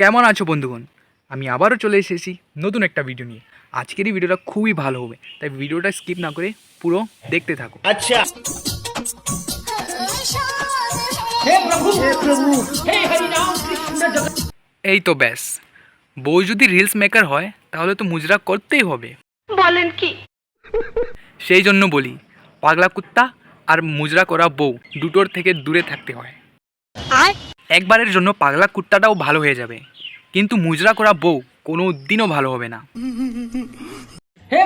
কেমন আছো বন্ধুগণ? আমি আবারও চলে এসেছি নতুন একটা ভিডিও নিয়ে। আজকের এই ভিডিওটা খুবই ভালো হবে, তাই ভিডিওটা স্কিপ না করে পুরো দেখতে থাকো। अच्छा এই তো ব্যাস, বউ যদি রিলস মেকার হয় তাহলে তো মুজরা করতেই হবে। বলেন কি? সেই জন্য বলি, পাগলা কুত্তা আর মুজরা করা বউ দুটোর থেকে দূরে থাকতে হয়। একবারের জন্য পাগলা কুত্তাটাও ভালো হয়ে যাবে, কিন্তু মুজরা করা বউ কোনো দিনও ভালো হবে না। हे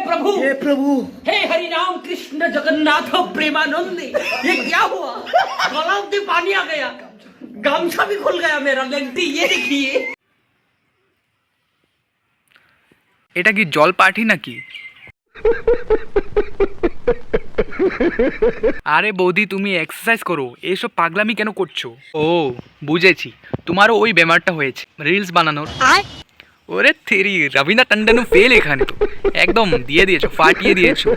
प्रभु हे हरि राम कृष्ण जगन्नाथ प्रेमानंदी। ये क्या हुआ? गला में पानी आ गया, गामछा भी खुल गया मेरा। लेंटी ये देखिए। এটা কি জল পাঠি নাকি? আরে বৌদি, তুমি এক্সারসাইজ করো, এইসব পাগলামি কেন করছো? ও বুঝেছি, তোমারও ওই বেমারটা হয়েছে রিলস বানানোর। ওরে থেরি, রবিনা টন্ডনও ফেল এখানে তো, একদম দিয়ে দিয়েছো, ফাটিয়ে দিয়েছো।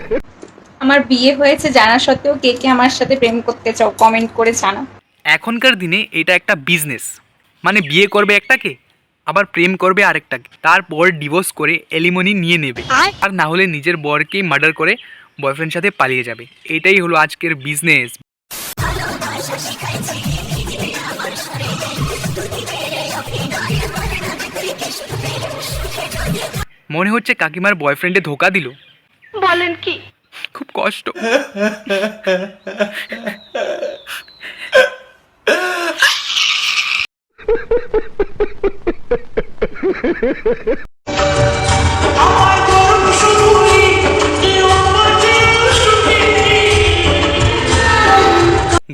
আমার বিয়ে হয়েছে জানা সত্ত্বেও কে কে আমার সাথে প্রেম করতে চাও কমেন্ট করে জানাও। এখনকার দিনে এটা একটা বিজনেস, মানে বিয়ে করবে একটাকে, আবার প্রেম করবে আরেকটাকে, তারপর ডিভোর্স করে এলিমনি নিয়ে নেবে, আর না হলে নিজের বরকেই মার্ডার করে বয়ফ্রেন্ড সাথে পালিয়ে যাবে। এটাই হলো আজকের বিজনেস। মনে হচ্ছে কাকিমার বয়ফ্রেন্ডে ধোকা দিল। বলেন কি? খুব কষ্ট।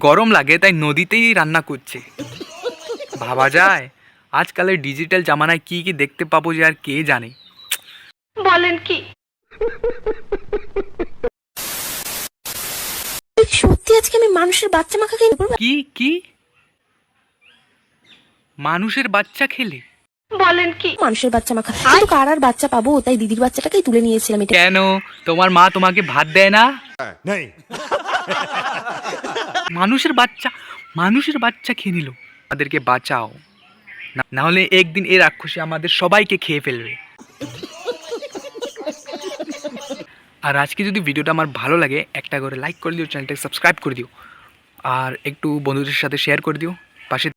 গরম লাগে তাই নদীতেই রান্না করছে। ভাবা যায়, আজকালের ডিজিটাল জামানায় কি কি দেখতে পাবো যে আর কে জানে। বলেন কি? সত্যি আজকে আমি মানুষের বাচ্চা মাখা খেয়ে নেবো। কি কি মানুষের বাচ্চা খেলে? বলেন কি? মানুষের বাচ্চা মাখা কিন্তু কার আর বাচ্চা পাবো, তাই দিদির বাচ্চাটাকেই তুলে নিয়েছিলাম। এটা কেন, তোমার মা তোমাকে ভাত দেয় না? মানুষের বাচ্চা খেয়ে নিল। আমাদেরকে বাঁচাও, না হলে একদিন এর রাক্ষসী আমাদের সবাইকে খেয়ে ফেলবে। আর আজকে যদি ভিডিওটা আমার ভালো লাগে, একটা করে লাইক করে দিও, চ্যানেলটাকে সাবস্ক্রাইব করে দিও, আর একটু বন্ধুদের সাথে শেয়ার করে দিও। পাশে